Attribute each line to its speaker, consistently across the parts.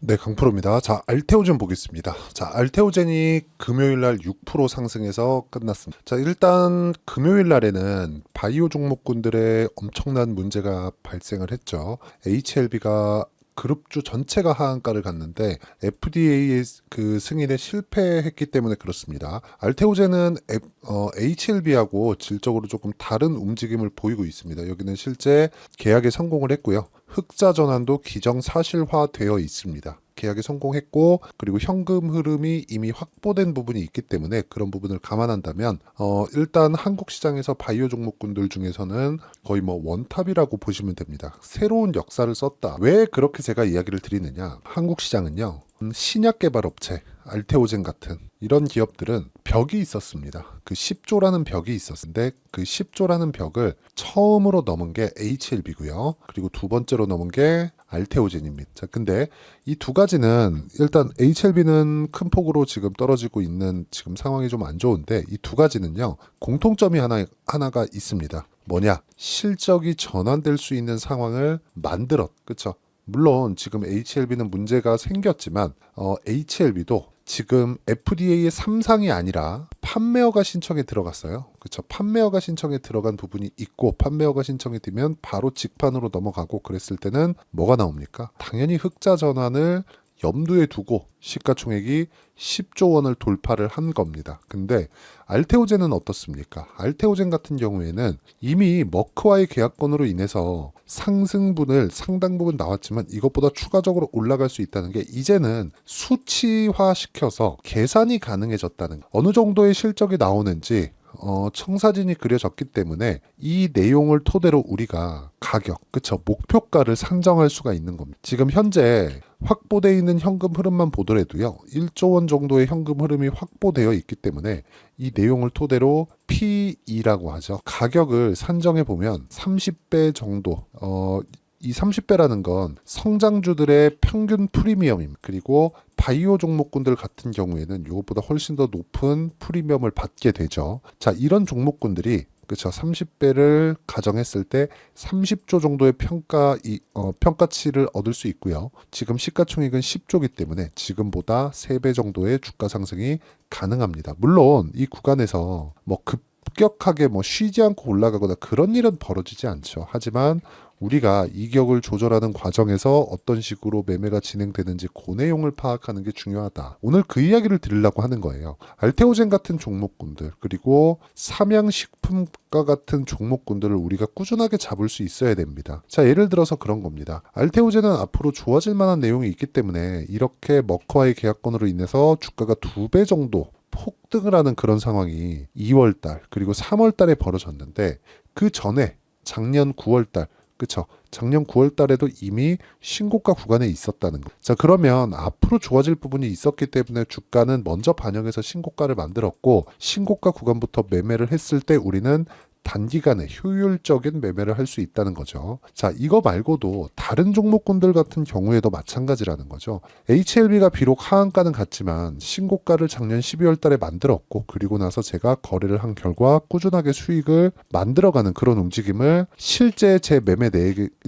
Speaker 1: 네, 강프로입니다. 자, 알테오젠 보겠습니다. 자, 알테오젠이 금요일 날 6% 상승해서 끝났습니다. 자, 일단 금요일 날에는 바이오 종목군들의 엄청난 문제가 발생을 했죠. HLB가 그룹주 전체가 하한가를 갔는데 FDA의 그 승인에 실패했기 때문에 그렇습니다. 알테오젠은 HLB하고 질적으로 조금 다른 움직임을 보이고 있습니다. 여기는 실제 계약에 성공을 했고요. 흑자 전환도 기정사실화되어 있습니다. 계약에 성공했고, 그리고 현금 흐름이 이미 확보된 부분이 있기 때문에 그런 부분을 감안한다면 일단 한국 시장에서 바이오 종목군들 중에서는 거의 뭐 원탑이라고 보시면 됩니다. 새로운 역사를 썼다. 왜 그렇게 제가 이야기를 드리느냐? 한국 시장은요, 신약 개발 업체, 알테오젠 같은 이런 기업들은 벽이 있었습니다. 그 10조라는 벽이 있었는데 그 10조라는 벽을 처음으로 넘은 게 HLB고요. 그리고 두 번째로 넘은 게 알테오젠입니다. 자, 근데 이 두 가지는 일단 HLB는 큰 폭으로 지금 떨어지고 있는 지금 상황이 좀 안 좋은데 이 두 가지는요, 공통점이 하나가 있습니다. 뭐냐? 실적이 전환될 수 있는 상황을 그쵸? 물론 지금 HLB는 문제가 생겼지만 HLB도 지금 FDA의 3상이 아니라 판매허가 신청에 들어갔어요. 그렇죠. 판매허가 신청에 들어간 부분이 있고 판매허가 신청이 되면 바로 직판으로 넘어가고 그랬을 때는 뭐가 나옵니까? 당연히 흑자 전환을 염두에 두고 시가총액이 10조 원을 돌파를 한 겁니다. 근데 알테오젠은 어떻습니까? 알테오젠 같은 경우에는 이미 머크와의 계약건으로 인해서 상승분을 상당 부분 나왔지만 이것보다 추가적으로 올라갈 수 있다는 게 이제는 수치화시켜서 계산이 가능해졌다는 거. 어느 정도의 실적이 나오는지 청사진이 그려졌기 때문에 이 내용을 토대로 우리가 가격, 그쵸, 목표가를 산정할 수가 있는 겁니다. 지금 현재 확보되어 있는 현금 흐름만 보더라도요, 1조 원 정도의 현금 흐름이 확보되어 있기 때문에 이 내용을 토대로 P/E라고 하죠. 가격을 산정해 보면 30배 정도, 이 30배라는 건 성장주들의 평균 프리미엄입니다. 그리고 바이오 종목군들 같은 경우에는 이것보다 훨씬 더 높은 프리미엄을 받게 되죠. 자, 이런 종목군들이 그렇죠. 30배를 가정했을 때 30조 정도의 평가치를 얻을 수 있고요. 지금 시가총액은 10조이기 때문에 지금보다 3배 정도의 주가 상승이 가능합니다. 물론 이 구간에서 뭐 급격하게 뭐 쉬지 않고 올라가거나 그런 일은 벌어지지 않죠. 하지만 우리가 이격을 조절하는 과정에서 어떤 식으로 매매가 진행되는지 그 내용을 파악하는 게 중요하다. 오늘 그 이야기를 드리려고 하는 거예요. 알테오젠 같은 종목군들 그리고 삼양식품과 같은 종목군들을 우리가 꾸준하게 잡을 수 있어야 됩니다. 자, 예를 들어서 그런 겁니다. 알테오젠은 앞으로 좋아질 만한 내용이 있기 때문에 이렇게 머크와의 계약건으로 인해서 주가가 2배 정도 폭등을 하는 그런 상황이 2월달 그리고 3월달에 벌어졌는데 그 전에 작년 9월달 그쵸. 작년 9월 달에도 이미 신고가 구간에 있었다는 거. 자, 그러면 앞으로 좋아질 부분이 있었기 때문에 주가는 먼저 반영해서 신고가를 만들었고 신고가 구간부터 매매를 했을 때 우리는 단기간에 효율적인 매매를 할 수 있다는 거죠. 자, 이거 말고도 다른 종목군들 같은 경우에도 마찬가지라는 거죠. HLB가 비록 하한가는 같지만 신고가를 작년 12월 달에 만들었고 그리고 나서 제가 거래를 한 결과 꾸준하게 수익을 만들어가는 그런 움직임을 실제 제 매매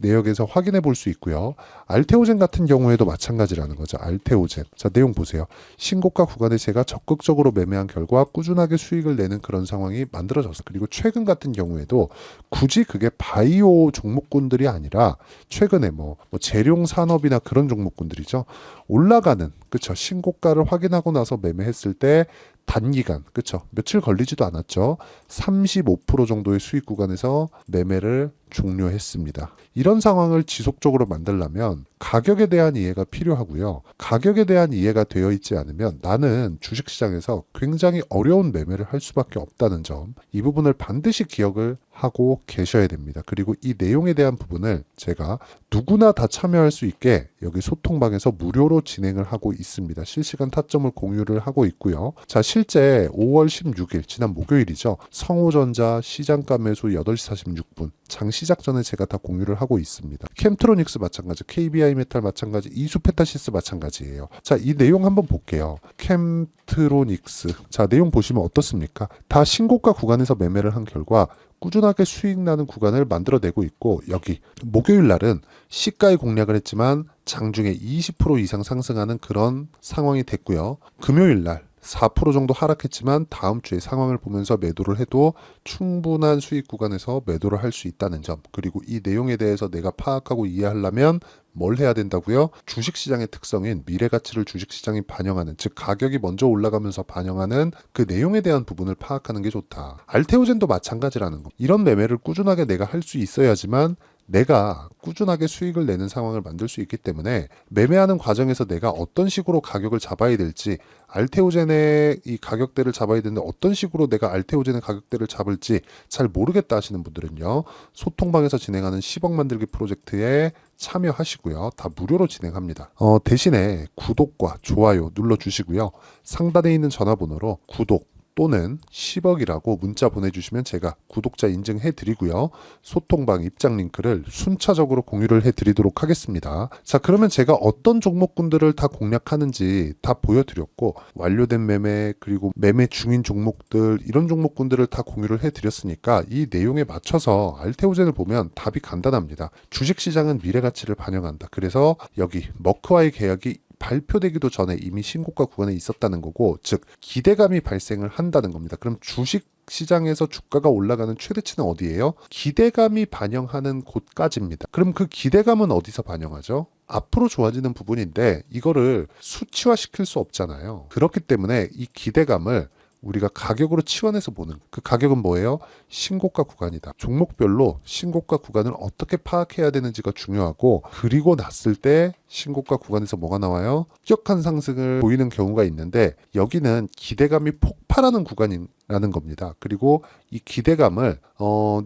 Speaker 1: 내역에서 확인해 볼 수 있고요. 알테오젠 같은 경우에도 마찬가지라는 거죠. 알테오젠. 자, 내용 보세요. 신고가 구간에 제가 적극적으로 매매한 결과 꾸준하게 수익을 내는 그런 상황이 만들어졌어요. 그리고 최근 같은 경우에도 굳이 그게 바이오 종목군들이 아니라 최근에 뭐 재룡 산업이나 그런 종목군들이죠. 올라가는 그쵸 신고가를 확인하고 나서 매매했을 때 단기간 그쵸 며칠 걸리지도 않았죠. 35% 정도의 수익 구간에서 매매를 종료했습니다. 이런 상황을 지속적으로 만들려면 가격에 대한 이해가 필요하고요. 가격에 대한 이해가 되어 있지 않으면 나는 주식시장에서 굉장히 어려운 매매를 할 수밖에 없다는 점, 이 부분을 반드시 기억을 하고 계셔야 됩니다. 그리고 이 내용에 대한 부분을 제가 누구나 다 참여할 수 있게 여기 소통방에서 무료로 진행을 하고 있습니다. 실시간 타점을 공유를 하고 있고요. 자, 실제 5월 16일 지난 목요일이죠. 성호전자 시장가 매수 8시 46분 장 시작 전에 제가 다 공유를 하고 있습니다. 캠트로닉스 마찬가지, KBI 메탈 마찬가지, 이수페타시스 마찬가지예요. 자, 이 내용 한번 볼게요. 캠트로닉스. 자, 내용 보시면 어떻습니까? 다 신고가 구간에서 매매를 한 결과 꾸준하게 수익 나는 구간을 만들어내고 있고 여기 목요일 날은 시가의 공략을 했지만 장중에 20% 이상 상승하는 그런 상황이 됐고요. 금요일 날 4% 정도 하락했지만 다음 주에 상황을 보면서 매도를 해도 충분한 수익 구간에서 매도를 할 수 있다는 점, 그리고 이 내용에 대해서 내가 파악하고 이해하려면 뭘 해야 된다고요? 주식시장의 특성인 미래가치를 주식시장이 반영하는, 즉 가격이 먼저 올라가면서 반영하는 그 내용에 대한 부분을 파악하는 게 좋다. 알테오젠도 마찬가지라는 거. 이런 매매를 꾸준하게 내가 할 수 있어야지만 내가 꾸준하게 수익을 내는 상황을 만들 수 있기 때문에 매매하는 과정에서 내가 어떤 식으로 가격을 잡아야 될지, 알테오젠의 이 가격대를 잡아야 되는데 어떤 식으로 내가 알테오젠의 가격대를 잡을지 잘 모르겠다 하시는 분들은요, 소통방에서 진행하는 10억 만들기 프로젝트에 참여하시고요. 다 무료로 진행합니다. 대신에 구독과 좋아요 눌러주시고요. 상단에 있는 전화번호로 구독 또는 10억이라고 문자 보내주시면 제가 구독자 인증해 드리고요. 소통방 입장 링크를 순차적으로 공유를 해 드리도록 하겠습니다. 자, 그러면 제가 어떤 종목군들을 다 공략하는지 다 보여드렸고, 완료된 매매 그리고 매매 중인 종목들, 이런 종목군들을 다 공유를 해 드렸으니까 이 내용에 맞춰서 알테오젠을 보면 답이 간단합니다. 주식시장은 미래가치를 반영한다. 그래서 여기 머크와의 계약이 발표되기도 전에 이미 신고가 구간에 있었다는 거고, 즉 기대감이 발생을 한다는 겁니다. 그럼 주식 시장에서 주가가 올라가는 최대치는 어디예요? 기대감이 반영하는 곳까지입니다. 그럼 그 기대감은 어디서 반영하죠? 앞으로 좋아지는 부분인데 이거를 수치화시킬 수 없잖아요. 그렇기 때문에 이 기대감을 우리가 가격으로 치환해서 보는, 그 가격은 뭐예요? 신고가 구간이다. 종목별로 신고가 구간을 어떻게 파악해야 되는지가 중요하고, 그리고 났을 때 신고가 구간에서 뭐가 나와요? 급격한 상승을 보이는 경우가 있는데 여기는 기대감이 폭발하는 구간이라는 겁니다. 그리고 이 기대감을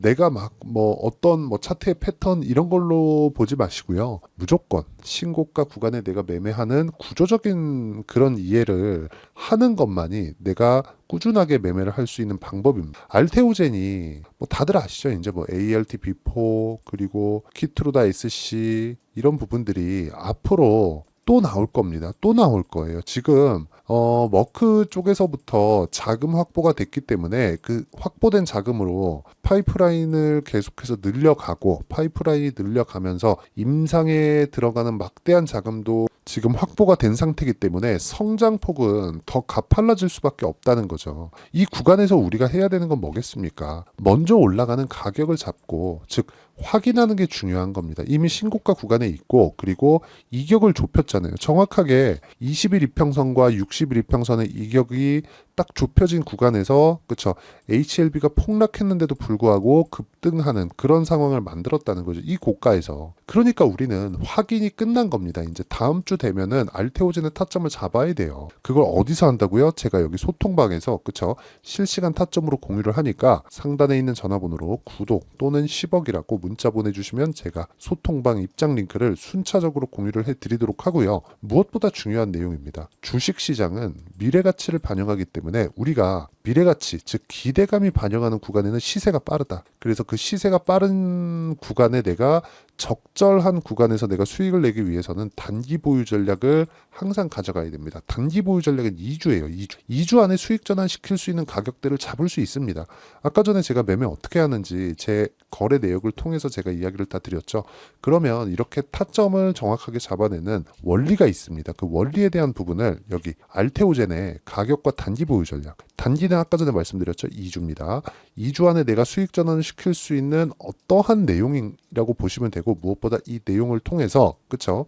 Speaker 1: 내가 막 어떤 차트의 패턴 이런 걸로 보지 마시고요. 무조건 신고가 구간에 내가 매매하는 구조적인 그런 이해를 하는 것만이 내가 꾸준하게 매매를 할 수 있는 방법입니다. 알테오젠이 다들 아시죠? 이제 ALT B4 그리고 키트루다 SC 이런 부분들이 앞으로 또 나올 겁니다. 또 나올 거예요. 지금 머크 쪽에서부터 자금 확보가 됐기 때문에 그 확보된 자금으로 파이프라인을 계속해서 늘려가고, 파이프라인이 늘려가면서 임상에 들어가는 막대한 자금도 지금 확보가 된 상태이기 때문에 성장폭은 더 가팔라질 수밖에 없다는 거죠. 이 구간에서 우리가 해야 되는 건 뭐겠습니까? 먼저 올라가는 가격을 잡고, 즉 확인하는 게 중요한 겁니다. 이미 신고가 구간에 있고, 그리고 이격을 좁혔잖아요. 정확하게 20일 이평선과 60일 이평선의 이격이 딱 좁혀진 구간에서, 그쵸, HLB가 폭락했는데도 불구하고 급등하는 그런 상황을 만들었다는 거죠. 이 고가에서. 그러니까 우리는 확인이 끝난 겁니다. 이제 다음 주 되면은 알테오젠의 타점을 잡아야 돼요. 그걸 어디서 한다고요? 제가 여기 소통방에서, 그쵸, 실시간 타점으로 공유를 하니까 상단에 있는 전화번호로 구독 또는 10억이라고 문자 보내주시면 제가 소통방 입장 링크를 순차적으로 공유를 해드리도록 하고요. 무엇보다 중요한 내용입니다. 주식시장은 미래가치를 반영하기 때문에 우리가 미래가치, 즉 기대감이 반영하는 구간에는 시세가 빠르다. 그래서 그 시세가 빠른 구간에 내가 적절한 구간에서 내가 수익을 내기 위해서는 단기 보유 전략을 항상 가져가야 됩니다. 단기 보유 전략은 2주예요. 2주 안에 수익 전환시킬 수 있는 가격대를 잡을 수 있습니다. 아까 전에 제가 매매 어떻게 하는지 제 거래 내역을 통해서 제가 이야기를 다 드렸죠. 그러면 이렇게 타점을 정확하게 잡아내는 원리가 있습니다. 그 원리에 대한 부분을 여기 알테오젠의 가격과 단기 보유 전략, 단기는 아까 전에 말씀드렸죠. 2주입니다. 2주 안에 내가 수익 전환을 시킬 수 있는 어떠한 내용이라고 보시면 되고, 무엇보다 이 내용을 통해서, 그쵸,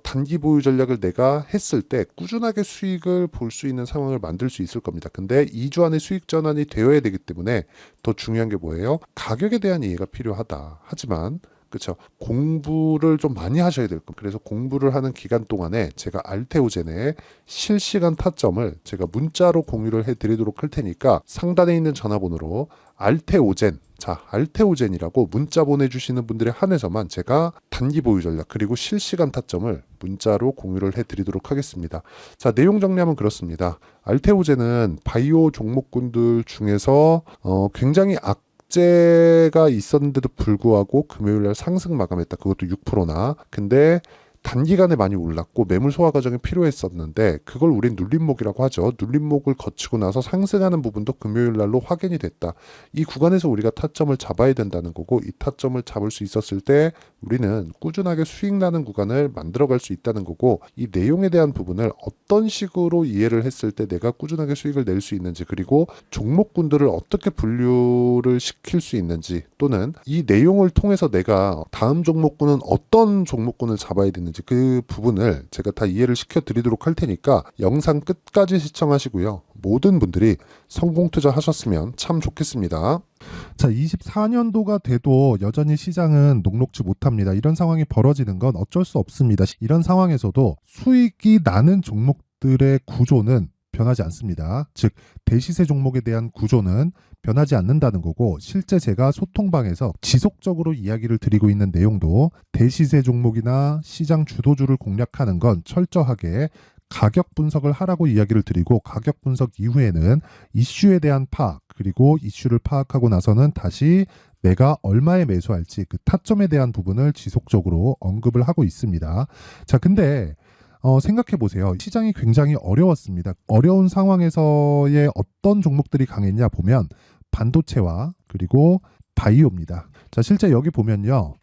Speaker 1: 단기 보유 전략을 내가 했을 때 꾸준하게 수익을 볼 수 있는 상황을 만들 수 있을 겁니다. 근데 2주 안에 수익 전환이 되어야 되기 때문에 더 중요한 게 뭐예요? 가격에 대한 이해가 필요하다. 하지만 그렇죠. 공부를 좀 많이 하셔야 될 겁니다. 그래서 공부를 하는 기간 동안에 제가 알테오젠의 실시간 타점을 제가 문자로 공유를 해드리도록 할 테니까 상단에 있는 전화번호로 알테오젠, 자 알테오젠이라고 문자 보내주시는 분들에 한해서만 제가 단기 보유 전략 그리고 실시간 타점을 문자로 공유를 해드리도록 하겠습니다. 자, 내용 정리하면 그렇습니다. 알테오젠은 바이오 종목군들 중에서 굉장히 악재가 있었는데도 불구하고 금요일날 상승 마감했다. 그것도 6%나. 근데 단기간에 많이 올랐고 매물 소화 과정이 필요했었는데 그걸 우린 눌림목이라고 하죠. 눌림목을 거치고 나서 상승하는 부분도 금요일 날로 확인이 됐다. 이 구간에서 우리가 타점을 잡아야 된다는 거고, 이 타점을 잡을 수 있었을 때 우리는 꾸준하게 수익 나는 구간을 만들어갈 수 있다는 거고, 이 내용에 대한 부분을 어떤 식으로 이해를 했을 때 내가 꾸준하게 수익을 낼 수 있는지, 그리고 종목군들을 어떻게 분류를 시킬 수 있는지, 또는 이 내용을 통해서 내가 다음 종목군은 어떤 종목군을 잡아야 되는지 그 부분을 제가 다 이해를 시켜드리도록 할 테니까 영상 끝까지 시청하시고요. 모든 분들이 성공 투자하셨으면 참 좋겠습니다. 자, 24년도가 돼도 여전히 시장은 녹록지 못합니다. 이런 상황이 벌어지는 건 어쩔 수 없습니다. 이런 상황에서도 수익이 나는 종목들의 구조는 변하지 않습니다. 즉, 대시세 종목에 대한 구조는 변하지 않는다는 거고, 실제 제가 소통방에서 지속적으로 이야기를 드리고 있는 내용도 대시세 종목이나 시장 주도주를 공략하는 건 철저하게 가격 분석을 하라고 이야기를 드리고, 가격 분석 이후에는 이슈에 대한 파악, 그리고 이슈를 파악하고 나서는 다시 내가 얼마에 매수할지 그 타점에 대한 부분을 지속적으로 언급을 하고 있습니다. 자, 근데 생각해 보세요. 시장이 굉장히 어려웠습니다. 어려운 상황에서의 어떤 종목들이 강했냐 보면 반도체와 그리고 바이오입니다. 자, 실제 여기 보면요.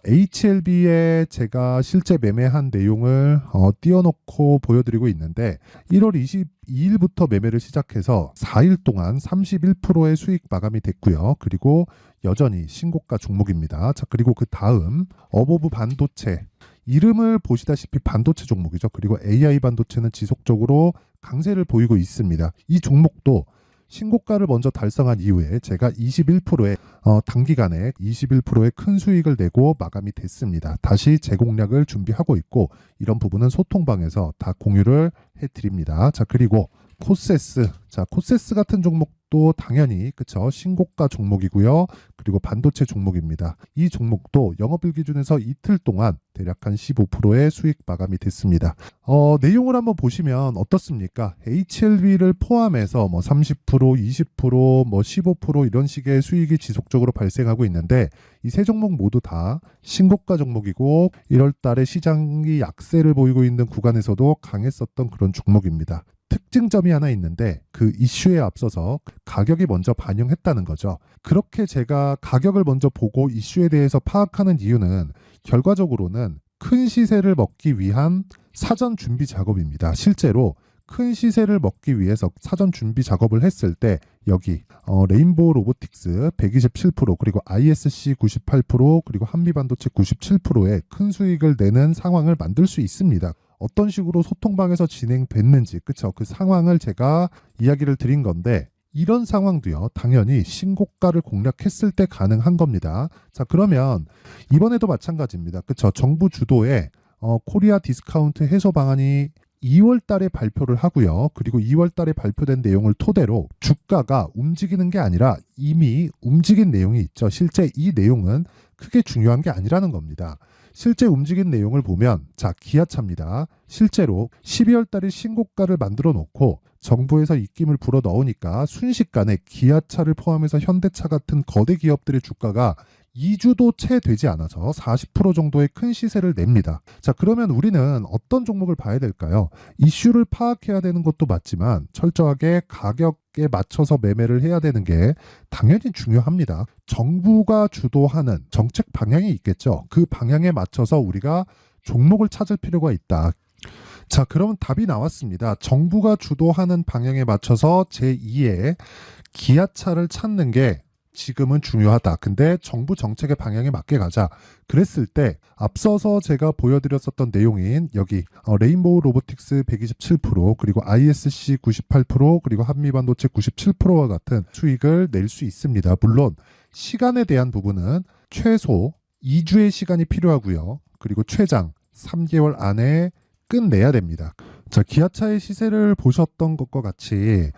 Speaker 1: HLB에 제가 실제 매매한 내용을 띄워놓고 보여드리고 있는데, 1월 22일부터 매매를 시작해서 4일 동안 31%의 수익 마감이 됐고요. 그리고 여전히 신고가 종목입니다. 자, 그리고 그 다음 어보브 반도체, 이름을 보시다시피 반도체 종목이죠. 그리고 AI 반도체는 지속적으로 강세를 보이고 있습니다. 이 종목도 신고가를 먼저 달성한 이후에 제가 21%의 단기간에 21%의 큰 수익을 내고 마감이 됐습니다. 다시 재공략을 준비하고 있고, 이런 부분은 소통방에서 다 공유를 해드립니다. 자, 그리고 코세스. 자, 코세스 같은 종목도 당연히 그쵸, 신고가 종목이고요. 그리고 반도체 종목입니다. 이 종목도 영업일 기준에서 이틀 동안 대략 한 15%의 수익 마감이 됐습니다. 내용을 한번 보시면 어떻습니까? HLB를 포함해서 뭐 30%, 20%, 뭐 15% 이런 식의 수익이 지속적으로 발생하고 있는데, 이 세 종목 모두 다 신고가 종목이고 1월 달에 시장이 약세를 보이고 있는 구간에서도 강했었던 그런 종목입니다. 특징점이 하나 있는데, 그 이슈에 앞서서 가격이 먼저 반영했다는 거죠. 그렇게 제가 가격을 먼저 보고 이슈에 대해서 파악하는 이유는 결과적으로는 큰 시세를 먹기 위한 사전 준비 작업입니다. 실제로 큰 시세를 먹기 위해서 사전 준비 작업을 했을 때 여기 레인보우 로보틱스 127%, 그리고 ISC 98%, 그리고 한미반도체 97%의 큰 수익을 내는 상황을 만들 수 있습니다. 어떤 식으로 소통방에서 진행됐는지, 그쵸? 그 상황을 제가 이야기를 드린 건데, 이런 상황도요, 당연히 신고가를 공략했을 때 가능한 겁니다. 자, 그러면 이번에도 마찬가지입니다. 그쵸? 정부 주도의 코리아 디스카운트 해소 방안이 2월 달에 발표를 하고요. 그리고 2월 달에 발표된 내용을 토대로 주가가 움직이는 게 아니라 이미 움직인 내용이 있죠. 실제 이 내용은 크게 중요한 게 아니라는 겁니다. 실제 움직인 내용을 보면, 자, 기아차입니다. 실제로 12월 달에 신고가를 만들어 놓고 정부에서 입김을 불어 넣으니까 순식간에 기아차를 포함해서 현대차 같은 거대 기업들의 주가가 2주도 채 되지 않아서 40% 정도의 큰 시세를 냅니다. 자, 그러면 우리는 어떤 종목을 봐야 될까요? 이슈를 파악해야 되는 것도 맞지만 철저하게 가격에 맞춰서 매매를 해야 되는 게 당연히 중요합니다. 정부가 주도하는 정책 방향이 있겠죠. 그 방향에 맞춰서 우리가 종목을 찾을 필요가 있다. 자, 그러면 답이 나왔습니다. 정부가 주도하는 방향에 맞춰서 제2의 기아차를 찾는 게 지금은 중요하다. 근데 정부 정책의 방향에 맞게 가자. 그랬을 때 앞서서 제가 보여드렸었던 내용인 여기 레인보우 로보틱스 127%, 그리고 ISC 98%, 그리고 한미반도체 97%와 같은 수익을 낼 수 있습니다. 물론 시간에 대한 부분은 최소 2주의 시간이 필요하고요. 그리고 최장 3개월 안에 끝내야 됩니다. 자, 기아차의 시세를 보셨던 것과 같이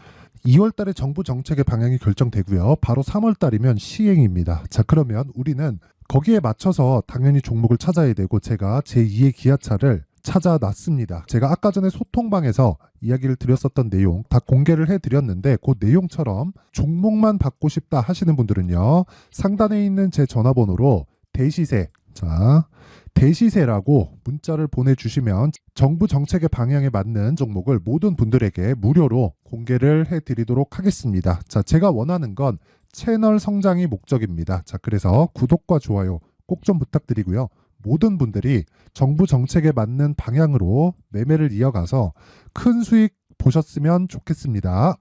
Speaker 1: 2월 달에 정부 정책의 방향이 결정되고요. 바로 3월 달이면 시행입니다. 자, 그러면 우리는 거기에 맞춰서 당연히 종목을 찾아야 되고, 제가 제2의 기아차를 찾아놨습니다. 제가 아까 전에 소통방에서 이야기를 드렸었던 내용 다 공개를 해드렸는데, 그 내용처럼 종목만 받고 싶다 하시는 분들은요, 상단에 있는 제 전화번호로 대시세
Speaker 2: 자, 대시세라고 문자를 보내주시면 정부 정책의 방향에 맞는 종목을 모든 분들에게 무료로 공개를 해드리도록 하겠습니다. 자, 제가 원하는 건 채널 성장이 목적입니다. 자, 그래서 구독과 좋아요 꼭 좀 부탁드리고요. 모든 분들이 정부 정책에 맞는 방향으로 매매를 이어가서 큰 수익 보셨으면 좋겠습니다.